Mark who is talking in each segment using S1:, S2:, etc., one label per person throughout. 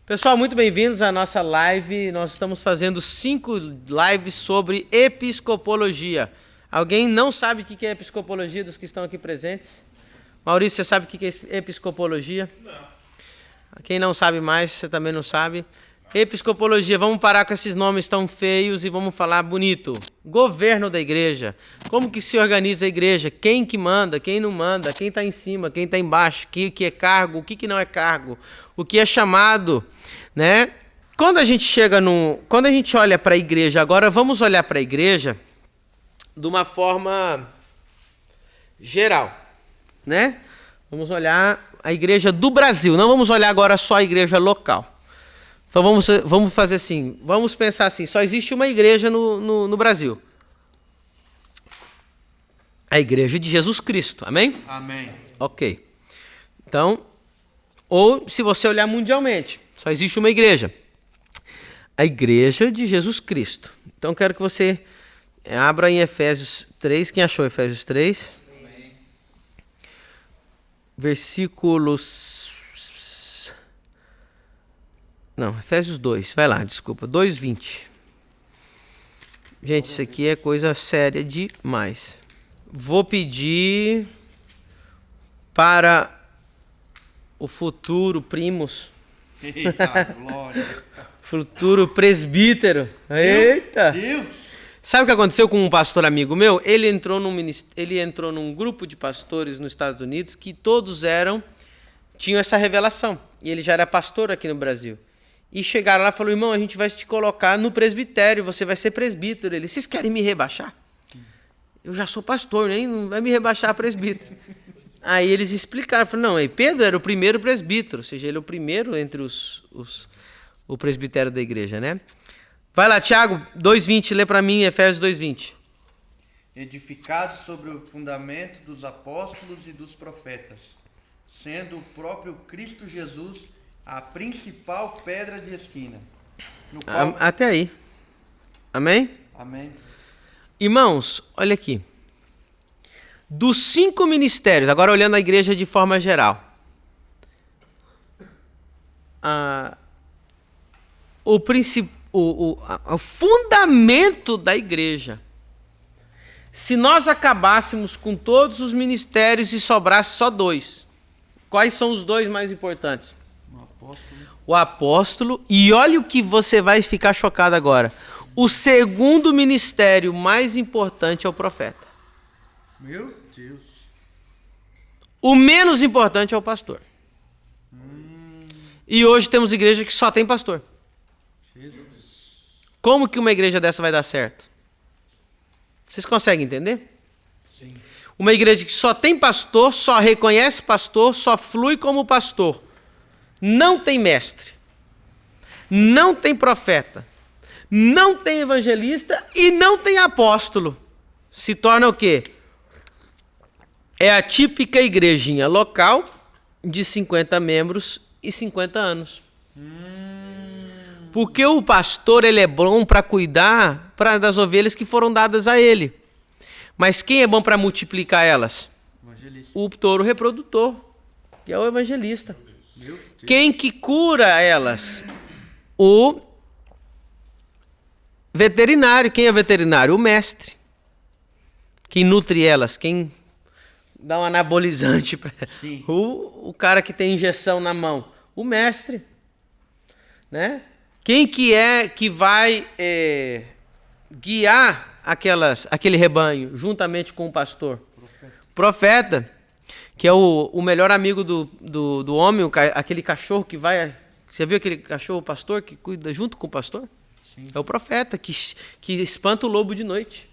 S1: Pessoal, muito bem-vindos à nossa live. Nós estamos fazendo 5 lives sobre episcopologia. Alguém não sabe o que é episcopologia dos que estão aqui presentes? Maurício, você sabe o que é episcopologia? Não. Quem não sabe mais, você também não sabe. Episcopologia, vamos parar com esses nomes tão feios e vamos falar bonito. Governo da igreja. Como que se organiza a igreja? Quem que manda, quem não manda, quem está em cima, quem está embaixo, o que é cargo, o que não é cargo, o que é chamado, né? Quando a gente olha para a igreja, agora vamos olhar para a igreja de uma forma geral, né? Vamos olhar a igreja do Brasil, não vamos olhar agora só a igreja local. Então vamos fazer assim, vamos pensar assim, só existe uma igreja no Brasil. A igreja de Jesus Cristo, amém?
S2: Amém.
S1: Ok. Então, ou se você olhar mundialmente, só existe uma igreja. A igreja de Jesus Cristo. Então quero que você abra em Efésios 3, quem achou Efésios 3? Amém. Versículos... Não, Efésios 2, vai lá, desculpa, 2:20. Gente, isso aqui é coisa séria demais. Vou pedir para o futuro primos.
S2: Eita, glória.
S1: Futuro presbítero. Eita!
S2: Deus!
S1: Sabe o que aconteceu com um pastor amigo meu? Ele entrou num grupo de pastores nos Estados Unidos que todos tinham essa revelação. E ele já era pastor aqui no Brasil. E chegaram lá e falaram: irmão, a gente vai te colocar no presbitério, você vai ser presbítero. Ele: vocês querem me rebaixar? Eu já sou pastor, nem não vai me rebaixar a presbítero. Aí eles explicaram, falaram: não, aí Pedro era o primeiro presbítero, ou seja, ele é o primeiro entre o presbitério da igreja, né? Vai lá, Tiago, 2:20, lê para mim, Efésios 2:20.
S2: Edificados sobre o fundamento dos apóstolos e dos profetas, sendo o próprio Cristo Jesus a principal pedra de esquina. No qual...
S1: Até aí. Amém?
S2: Amém.
S1: Irmãos, olha aqui. Dos 5 ministérios, agora olhando a igreja de forma geral. O fundamento da igreja. Se nós acabássemos com todos os ministérios e sobrasse só 2, quais são os 2 mais importantes? O apóstolo, e olha o que você vai ficar chocado agora. O segundo ministério mais importante é o profeta.
S2: Meu Deus.
S1: O menos importante é o pastor. E hoje temos igreja que só tem pastor.
S2: Jesus.
S1: Como que uma igreja dessa vai dar certo? Vocês conseguem entender?
S2: Sim.
S1: Uma igreja que só tem pastor, só reconhece pastor, só flui como pastor. Não tem mestre, não tem profeta, não tem evangelista e não tem apóstolo. Se torna o quê? É a típica igrejinha local de 50 membros e 50 anos. Porque o pastor ele é bom para cuidar das ovelhas que foram dadas a ele. Mas quem é bom para multiplicar elas?
S2: Evangelista.
S1: O touro reprodutor, que é o evangelista. Quem que cura elas? O veterinário. Quem é o veterinário? O mestre. Quem nutre elas? Quem dá um anabolizante para o cara que tem injeção na mão? O mestre. Né? Quem que vai guiar aquele rebanho juntamente com o pastor? Profeta. Que é o melhor amigo do homem, aquele cachorro que vai... Você viu aquele cachorro pastor que cuida junto com o pastor? Sim. É o profeta que espanta o lobo de noite.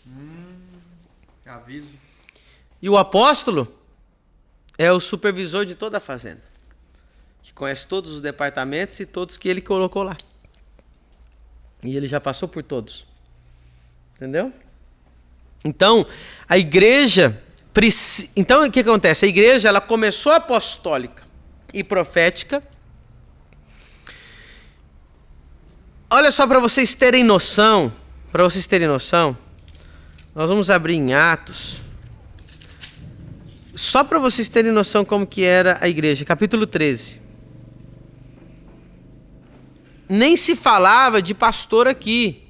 S2: Aviso.
S1: E o apóstolo é o supervisor de toda a fazenda. Que conhece todos os departamentos e todos que ele colocou lá. E ele já passou por todos. Entendeu? Então, a igreja... Então, o que acontece? A igreja ela começou apostólica e profética. Olha só para vocês terem noção. Nós vamos abrir em Atos. Só para vocês terem noção como que era a igreja. Capítulo 13. nem se falava de pastor aqui.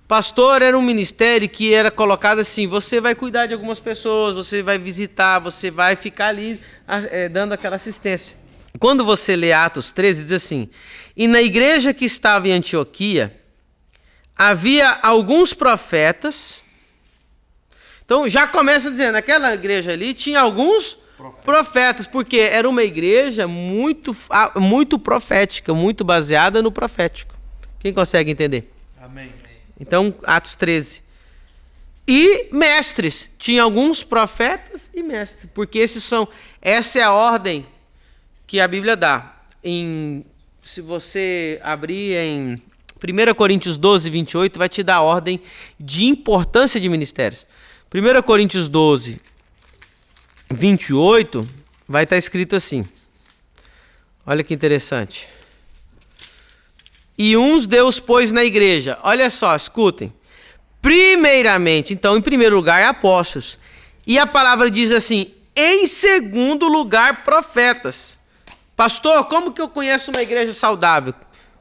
S1: Pastor era um ministério que era colocado assim: você vai cuidar de algumas pessoas, você vai visitar, você vai ficar ali dando aquela assistência. Quando você lê Atos 13, diz assim: e na igreja que estava em Antioquia, havia alguns profetas. Então já começa dizendo, aquela igreja ali tinha alguns profetas, porque era uma igreja muito profética, muito baseada no profético. Quem consegue entender?
S2: Amém.
S1: Então, Atos 13. E mestres, tinha alguns profetas e mestres, porque essa é a ordem que a Bíblia dá. Se você abrir em 1 Coríntios 12, 28, vai te dar a ordem de importância de ministérios. 1 Coríntios 12, 28, vai estar escrito assim. Olha que interessante. E uns Deus pôs na igreja. Olha só, escutem. Primeiramente, então, em primeiro lugar, apóstolos. E a palavra diz assim: em segundo lugar, profetas. Pastor, como que eu conheço uma igreja saudável?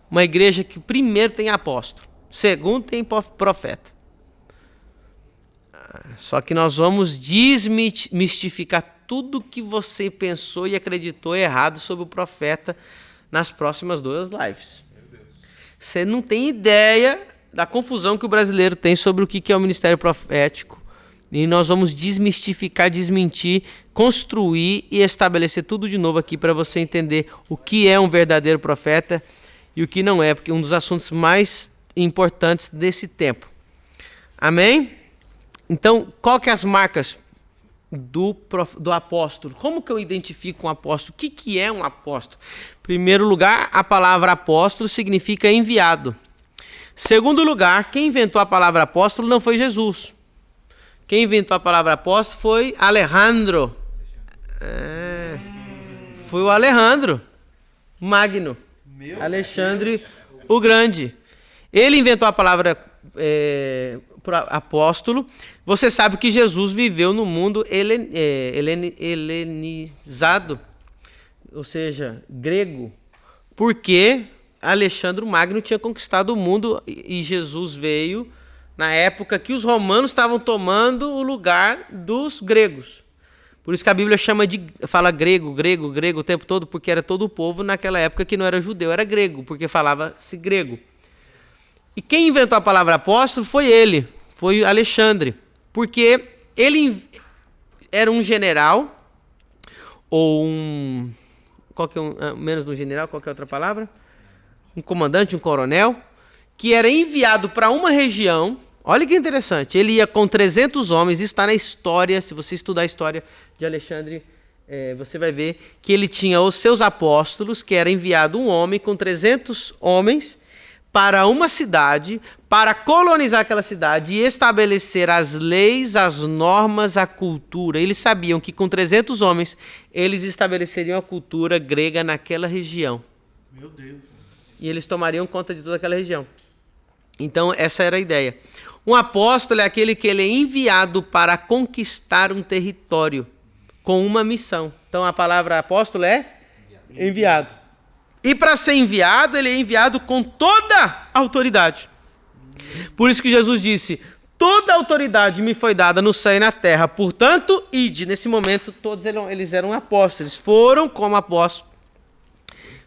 S1: Uma igreja que primeiro tem apóstolo, segundo tem profeta. Só que nós vamos desmistificar tudo que você pensou e acreditou errado sobre o profeta nas próximas 2 lives. Você não tem ideia da confusão que o brasileiro tem sobre o que é o ministério profético. E nós vamos desmistificar, desmentir, construir e estabelecer tudo de novo aqui para você entender o que é um verdadeiro profeta e o que não é, porque é um dos assuntos mais importantes desse tempo. Amém? Então, qual que é as marcas do apóstolo? Como que eu identifico um apóstolo? O que é um apóstolo? Em primeiro lugar, a palavra apóstolo significa enviado. Segundo lugar, quem inventou a palavra apóstolo não foi Jesus. Quem inventou a palavra apóstolo foi Alejandro. Foi o Alejandro Magno. Alexandre o Grande. Ele inventou a palavra apóstolo. Você sabe que Jesus viveu no mundo helenizado, ou seja, grego, porque Alexandre Magno tinha conquistado o mundo e Jesus veio na época que os romanos estavam tomando o lugar dos gregos. Por isso que a Bíblia fala grego o tempo todo, porque era todo o povo naquela época que não era judeu, era grego, porque falava-se grego. E quem inventou a palavra apóstolo foi Alexandre, porque ele era um general, ou menos de um general, qual que é a outra palavra? Um comandante, um coronel, que era enviado para uma região. Olha que interessante, ele ia com 300 homens, isso está na história, se você estudar a história de Alexandre, você vai ver que ele tinha os seus apóstolos, que era enviado um homem com 300 homens para uma cidade, para colonizar aquela cidade e estabelecer as leis, as normas, a cultura. Eles sabiam que com 300 homens, eles estabeleceriam a cultura grega naquela região.
S2: Meu Deus.
S1: E eles tomariam conta de toda aquela região. Então, essa era a ideia. Um apóstolo é aquele que ele é enviado para conquistar um território com uma missão. Então, a palavra apóstolo é enviado. E para ser enviado, ele é enviado com toda a autoridade. Por isso que Jesus disse: toda a autoridade me foi dada no céu e na terra. Portanto, ide. Nesse momento, todos eles eram apóstolos. Eles foram como apóstolos,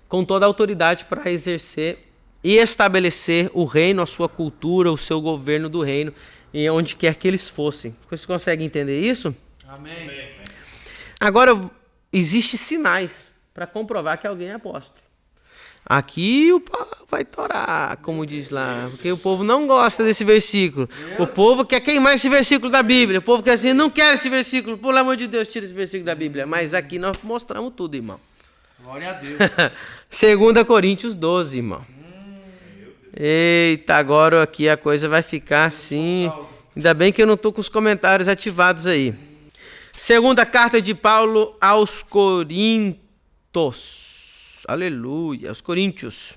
S1: com toda a autoridade para exercer e estabelecer o reino, a sua cultura, o seu governo do reino, e onde quer que eles fossem. Vocês conseguem entender isso?
S2: Amém.
S1: Agora, existem sinais para comprovar que alguém é apóstolo. Aqui o pau vai torar, como diz lá, porque o povo não gosta desse versículo. O povo quer queimar esse versículo da Bíblia. O povo quer assim, não quer esse versículo, pelo amor de Deus, tira esse versículo da Bíblia. Mas aqui nós mostramos tudo, irmão.
S2: Glória a Deus.
S1: 2 Coríntios 12, irmão. Eita, agora aqui a coisa vai ficar assim. Ainda bem que eu não estou com os comentários ativados aí. Segunda carta de Paulo aos Coríntios. Aleluia, aos Coríntios.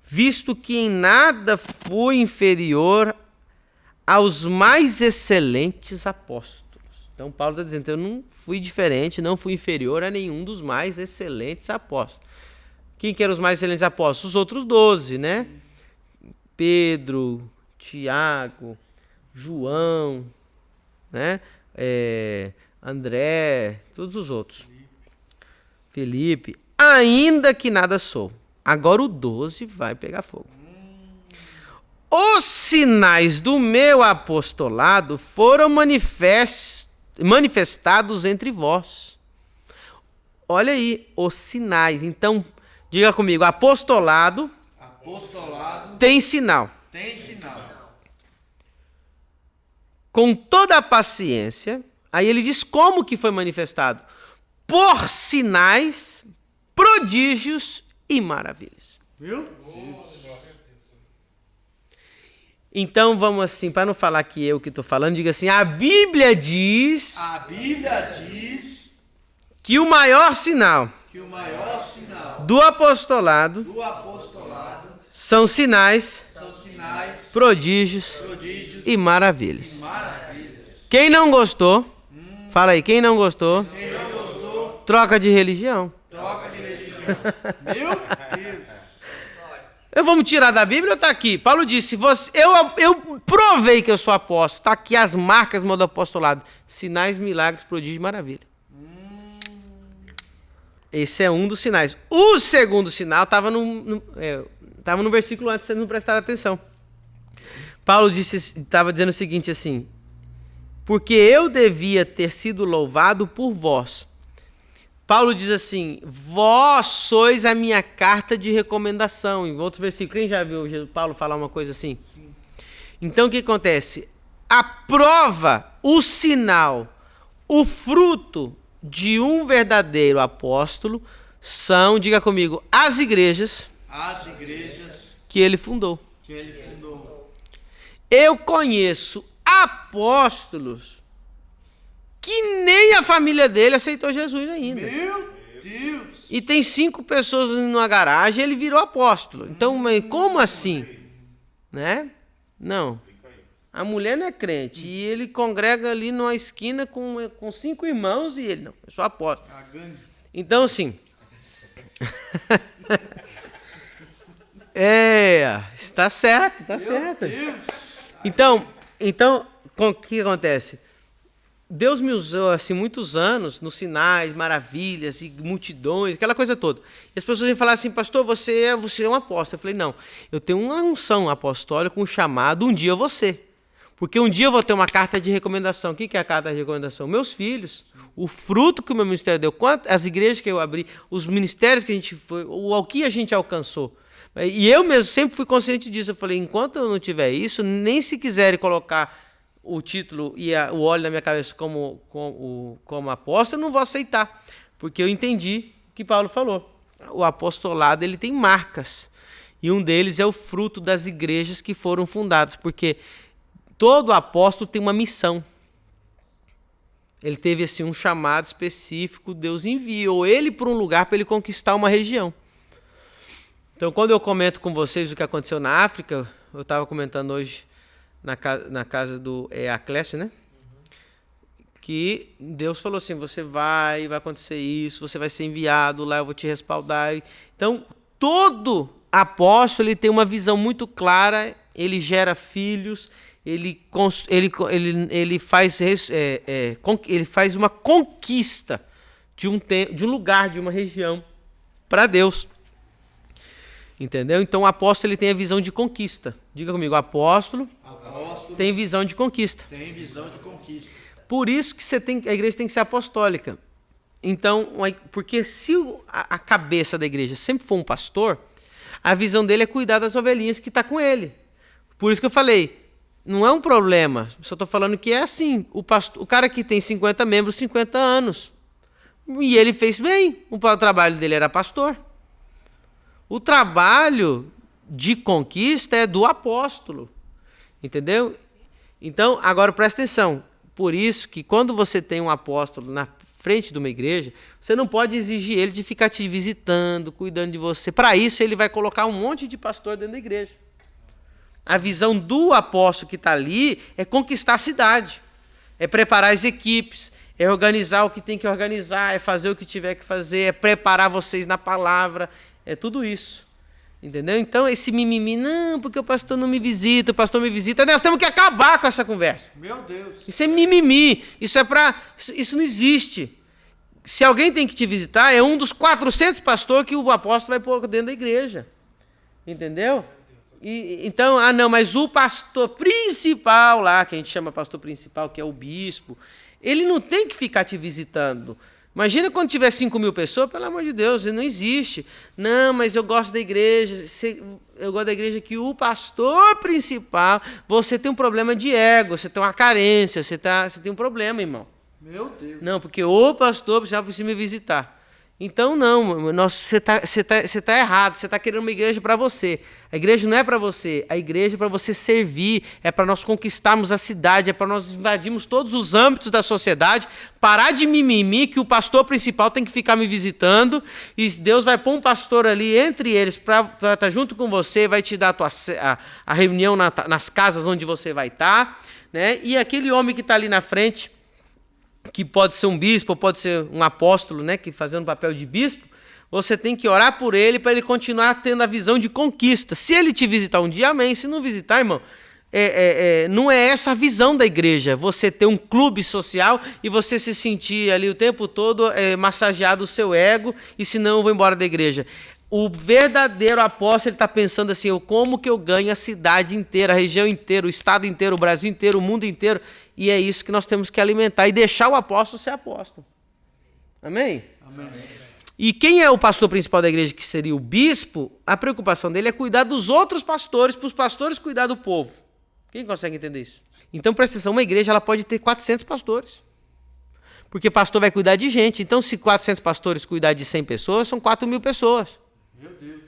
S1: Visto que em nada fui inferior aos mais excelentes apóstolos. Então Paulo está dizendo, eu não fui diferente, não fui inferior a nenhum dos mais excelentes apóstolos. Quem que eram os mais excelentes apóstolos? Os outros 12, né? Pedro, Tiago, João, né? André, todos os outros. Felipe. Ainda que nada sou. Agora o 12 vai pegar fogo. Os sinais do meu apostolado foram manifestados entre vós. Olha aí, os sinais. Então, diga comigo, apostolado tem sinal.
S2: Tem sinal.
S1: Com toda a paciência, aí ele diz como que foi manifestado. Por sinais, prodígios e maravilhas.
S2: Viu?
S1: Então vamos assim, para não falar que eu que estou falando, diga assim, a Bíblia diz que o maior sinal do apostolado são sinais, prodígios e maravilhas. Quem não gostou, fala aí, quem não gostou, troca de religião.
S2: Meu Deus.
S1: Vamos tirar da Bíblia ou está aqui? Paulo disse, eu provei que eu sou apóstolo. Está aqui as marcas do apostolado. Sinais, milagres, prodígios e maravilha. Esse é um dos sinais. O segundo sinal estava no versículo antes, vocês não prestaram atenção. Paulo estava dizendo o seguinte assim, porque eu devia ter sido louvado por vós. Paulo diz assim, vós sois a minha carta de recomendação. Em outros versículos, quem já viu Paulo falar uma coisa assim? Sim. Então o que acontece? A prova, o sinal, o fruto de um verdadeiro apóstolo são, diga comigo, as igrejas que ele fundou. Eu conheço apóstolos que nem a família dele aceitou Jesus ainda.
S2: Meu Deus!
S1: E tem 5 pessoas numa garagem e ele virou apóstolo. Então, como assim? Né? Não. A mulher não é crente. E ele congrega ali numa esquina com 5 irmãos e ele, não, eu sou apóstolo. Então, assim... está certo, está certo. Então, o que acontece? Deus me usou assim muitos anos nos sinais, maravilhas e multidões, aquela coisa toda. E as pessoas iam falar assim, pastor, você é um apóstolo. Eu falei, não, eu tenho uma unção apostólica, um chamado, um dia eu vou ser. Porque um dia eu vou ter uma carta de recomendação. O que é a carta de recomendação? Meus filhos, o fruto que o meu ministério deu, as igrejas que eu abri, os ministérios que a gente foi, o que a gente alcançou. E eu mesmo sempre fui consciente disso. Eu falei, enquanto eu não tiver isso, nem se quiserem colocar o título e o óleo na minha cabeça como apóstolo, eu não vou aceitar. Porque eu entendi o que Paulo falou. O apostolado ele tem marcas. E um deles é o fruto das igrejas que foram fundadas. Porque todo apóstolo tem uma missão. Ele teve assim, um chamado específico, Deus enviou ele para um lugar para ele conquistar uma região. Então, quando eu comento com vocês o que aconteceu na África, eu estava comentando hoje na casa do Aclésio, né? Que Deus falou assim, você vai acontecer isso, você vai ser enviado lá, eu vou te respaldar. Então, todo apóstolo ele tem uma visão muito clara, ele gera filhos, ele faz uma conquista de um lugar, de uma região para Deus. Entendeu? Então o apóstolo ele tem a visão de conquista. Diga comigo, o apóstolo tem visão de conquista. Por isso que a igreja tem que ser apostólica. Então, porque se a cabeça da igreja sempre for um pastor, a visão dele é cuidar das ovelhinhas que está com ele. Por isso que eu falei, não é um problema. Só estou falando que é assim. O cara que tem 50 membros, 50 anos. E ele fez bem. O trabalho dele era pastor. O trabalho de conquista é do apóstolo. Entendeu? Então, agora presta atenção. Por isso que quando você tem um apóstolo na frente de uma igreja, você não pode exigir ele de ficar te visitando, cuidando de você. Para isso, ele vai colocar um monte de pastor dentro da igreja. A visão do apóstolo que está ali é conquistar a cidade, é preparar as equipes, é organizar o que tem que organizar, é fazer o que tiver que fazer, é preparar vocês na palavra, É tudo isso. Entendeu? Então, esse mimimi, não, porque o pastor não me visita, o pastor me visita. Nós temos que acabar com essa conversa.
S2: Meu Deus.
S1: Isso é mimimi. Isso não existe. Se alguém tem que te visitar, é um dos 400 pastores que o apóstolo vai pôr dentro da igreja. Entendeu? Então, não, mas o pastor principal lá, que a gente chama pastor principal, que é o bispo, ele não tem que ficar te visitando. Imagina quando tiver 5.000 pessoas, pelo amor de Deus, não existe. Não, mas eu gosto da igreja, eu gosto da igreja que o pastor principal, você tem um problema de ego, você tem uma carência, você tem um problema, irmão.
S2: Meu Deus.
S1: Não, porque o pastor precisa me visitar. Então, não, você tá errado, você está querendo uma igreja para você. A igreja não é para você, a igreja é para você servir, é para nós conquistarmos a cidade, é para nós invadirmos todos os âmbitos da sociedade, parar de mimimi que o pastor principal tem que ficar me visitando, e Deus vai pôr um pastor ali entre eles para estar junto com você, vai te dar a reunião nas casas onde você vai estar, né? E aquele homem que está ali na frente, que pode ser um bispo, pode ser um apóstolo, né, que fazendo papel de bispo, você tem que orar por ele para ele continuar tendo a visão de conquista. Se ele te visitar um dia, amém. Se não visitar, irmão, não é essa a visão da igreja. Você ter um clube social e você se sentir ali o tempo todo massageado o seu ego e senão eu vou embora da igreja. O verdadeiro apóstolo está pensando assim, como que eu ganho a cidade inteira, a região inteira, o estado inteiro, o Brasil inteiro, o mundo inteiro. E é isso que nós temos que alimentar e deixar o apóstolo ser apóstolo. Amém?
S2: Amém.
S1: E quem é o pastor principal da igreja, que seria o bispo, a preocupação dele é cuidar dos outros pastores, para os pastores cuidar do povo. Quem consegue entender isso? Então, presta atenção, uma igreja ela pode ter 400 pastores. Porque pastor vai cuidar de gente. Então, se 400 pastores cuidar de 100 pessoas, são 4.000 pessoas.
S2: Meu Deus.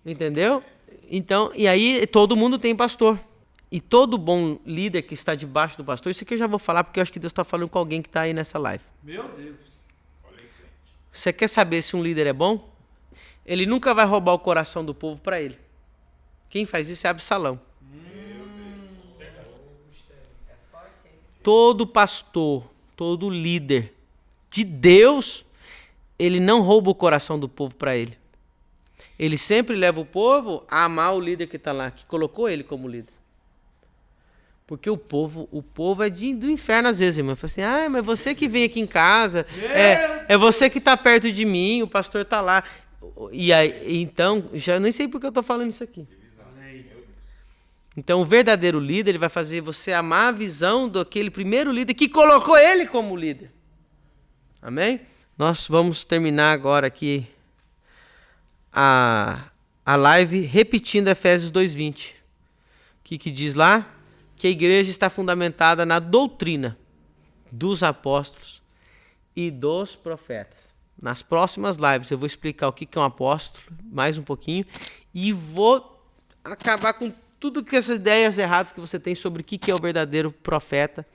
S1: Entendeu? Então, e aí todo mundo tem pastor. E todo bom líder que está debaixo do pastor, isso aqui eu já vou falar porque eu acho que Deus está falando com alguém que está aí nessa live.
S2: Meu Deus.
S1: Você quer saber se um líder é bom? Ele nunca vai roubar o coração do povo para ele. Quem faz isso é Absalão. Todo pastor, todo líder de Deus, ele não rouba o coração do povo para ele. Ele sempre leva o povo a amar o líder que está lá, que colocou ele como líder. Porque o povo é do inferno às vezes, irmão. Fala assim, mas você que vem aqui em casa, é você que está perto de mim, o pastor está lá. E aí, então, já nem sei por que eu estou falando isso aqui. Então, o verdadeiro líder, ele vai fazer você amar a visão daquele primeiro líder que colocou ele como líder. Amém? Nós vamos terminar agora aqui a live repetindo Efésios 2:20. O que diz lá? Que a igreja está fundamentada na doutrina dos apóstolos e dos profetas. Nas próximas lives eu vou explicar o que é um apóstolo, mais um pouquinho, e vou acabar com tudo que essas ideias erradas que você tem sobre o que é o verdadeiro profeta.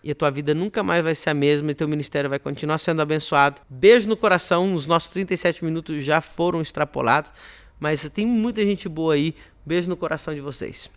S1: E a tua vida nunca mais vai ser a mesma e teu ministério vai continuar sendo abençoado. Beijo no coração, os nossos 37 minutos já foram extrapolados, mas tem muita gente boa aí. Beijo no coração de vocês.